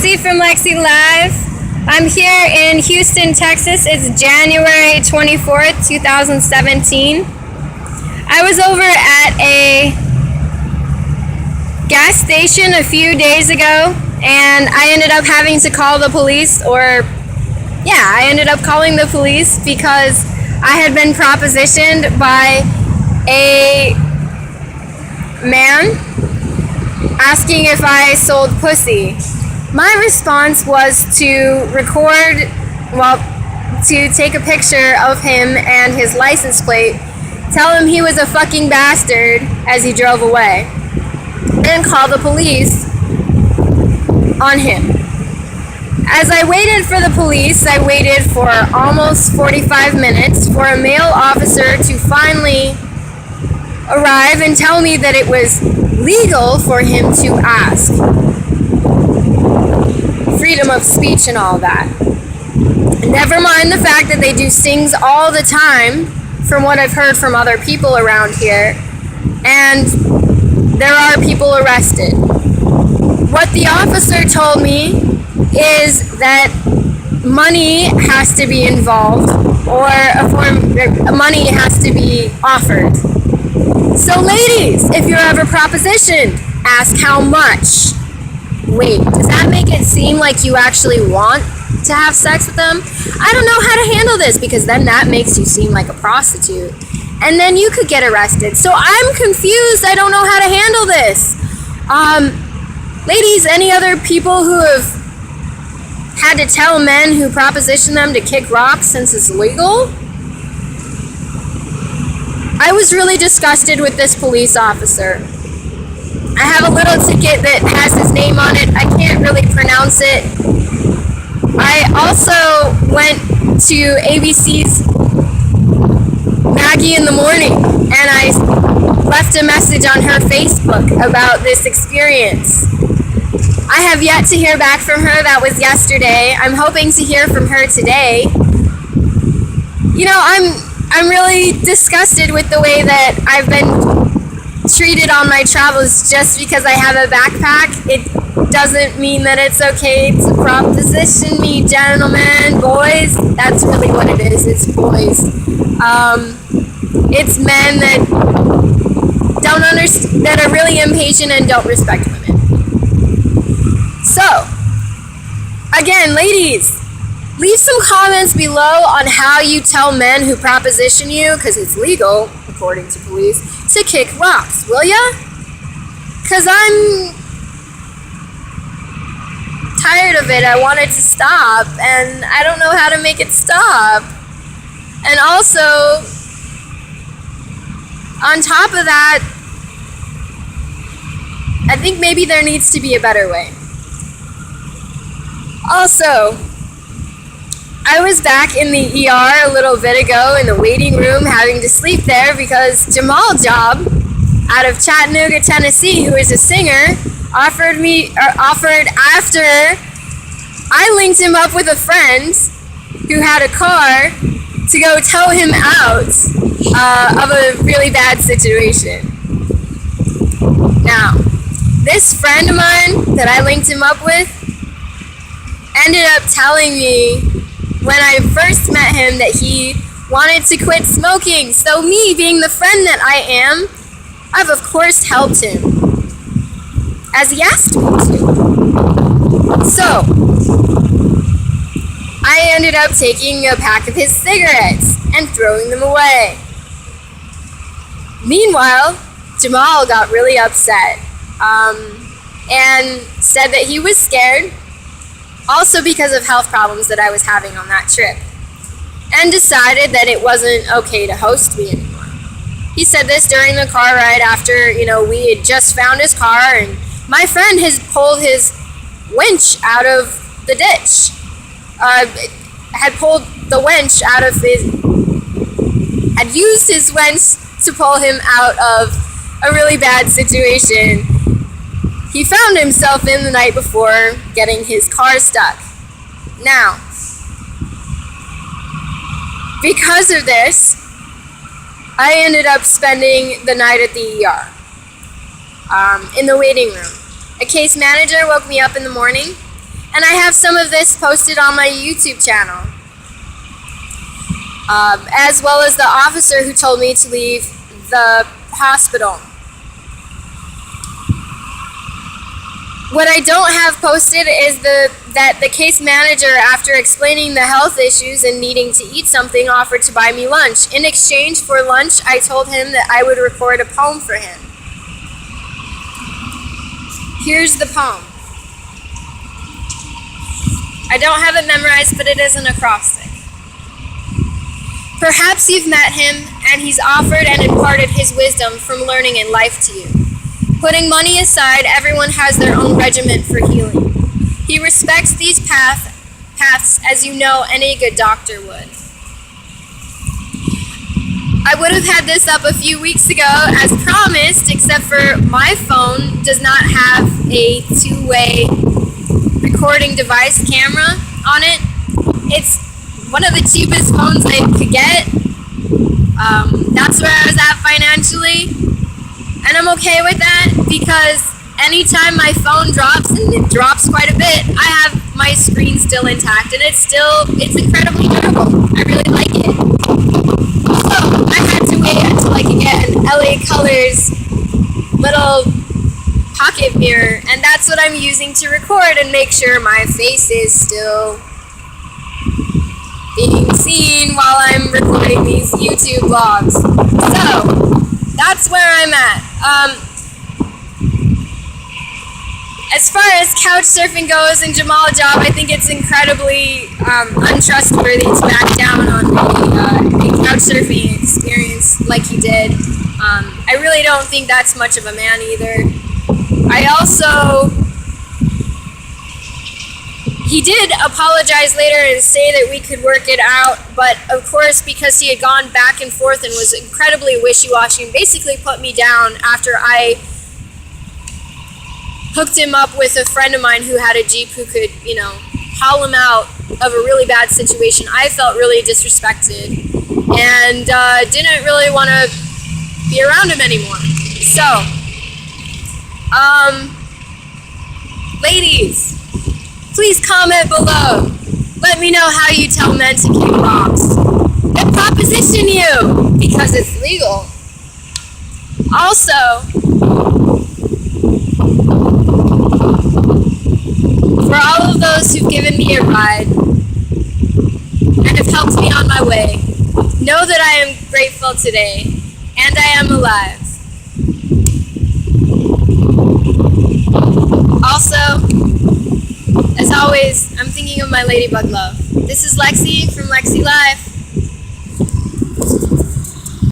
Lexi from Lexi Live. I'm here in Houston, Texas. It's January 24th, 2017. I was over at a gas station a few days ago, and I ended up having to call the police, I ended up calling the police because I had been propositioned by a man asking if I sold pussy. My response was to take a picture of him and his license plate, tell him he was a fucking bastard as he drove away, and call the police on him. As I waited for the police, I waited for almost 45 minutes for a male officer to finally arrive and tell me that it was legal for him to ask. Freedom of speech and all that. Never mind the fact that they do stings all the time, from what I've heard from other people around here, and there are people arrested. What the officer told me is that money has to be involved, or money has to be offered. So ladies, if you're ever propositioned, ask how much. Wait, does that make it seem like you actually want to have sex with them? I don't know how to handle this, because then that makes you seem like a prostitute, and then you could get arrested. So I'm confused. I don't know how to handle this. Ladies, any other people who have had to tell men who proposition them to kick rocks since it's legal? I was really disgusted with this police officer. I have a little ticket that has his name on it. I can't really pronounce it. I also went to ABC's Maggie in the Morning, and I left a message on her Facebook about this experience. I have yet to hear back from her. That was yesterday. I'm hoping to hear from her today. You know, I'm really disgusted with the way that I've been treated on my travels. Just because I have a backpack, it doesn't mean that it's okay to proposition me, gentlemen, boys. That's really what it is. It's boys. It's men that don't understand, that are really impatient and don't respect women. So, again, ladies, leave some comments below on how you tell men who proposition you, because it's legal, according to police, to kick rocks, will ya? Because I'm tired of it. I want it to stop, and I don't know how to make it stop. And also, on top of that, I think maybe there needs to be a better way. Also, I was back in the ER a little bit ago in the waiting room, having to sleep there because Jamal Job out of Chattanooga, Tennessee, who is a singer, offered after I linked him up with a friend who had a car to go tow him out of a really bad situation. Now, this friend of mine that I linked him up with ended up telling me when I first met him that he wanted to quit smoking. So me, being the friend that I am, I've of course helped him, as he asked me to. So, I ended up taking a pack of his cigarettes and throwing them away. Meanwhile, Jamal got really upset and said that he was scared, also because of health problems that I was having on that trip, and decided that it wasn't okay to host me anymore. He said this during the car ride after, we had just found his car, and my friend has pulled his winch out of the ditch. Had used his winch to pull him out of a really bad situation he found himself in the night before getting his car stuck. Now, because of this, I ended up spending the night at the ER, in the waiting room. A case manager woke me up in the morning And I have some of this posted on my YouTube channel. As well as the officer who told me to leave the hospital. What I don't have posted is that the case manager, after explaining the health issues and needing to eat something, offered to buy me lunch. In exchange for lunch, I told him that I would record a poem for him. Here's the poem. I don't have it memorized, but it is an acrostic. Perhaps you've met him, and he's offered and imparted his wisdom from learning in life to you. Putting money aside, everyone has their own regimen for healing. He respects these paths as you know any good doctor would. I would have had this up a few weeks ago as promised, except for my phone does not have a two-way recording device camera on it. It's one of the cheapest phones I could get. That's where I was at financially. And I'm okay with that because anytime my phone drops, and it drops quite a bit, I have my screen still intact and it's incredibly durable. I really like it. So I had to wait until I could get an LA Colors little pocket mirror, and that's what I'm using to record and make sure my face is still being seen while I'm recording these YouTube vlogs. So that's where I'm at. As far as couch surfing goes and Jamal Job, I think it's incredibly untrustworthy to back down on a couch surfing experience like he did. I really don't think that's much of a man either. He did apologize later and say that we could work it out, but of course, because he had gone back and forth and was incredibly wishy-washy and basically put me down after I hooked him up with a friend of mine who had a Jeep who could, haul him out of a really bad situation, I felt really disrespected and didn't really want to be around him anymore. So, ladies, please comment below. Let me know how you tell men to kick rocks. And proposition you, because it's legal. Also, for all of those who've given me a ride and have helped me on my way, know that I am grateful today, and I am alive. Also, as always, I'm thinking of my ladybug love. This is Lexi from Lexi Live.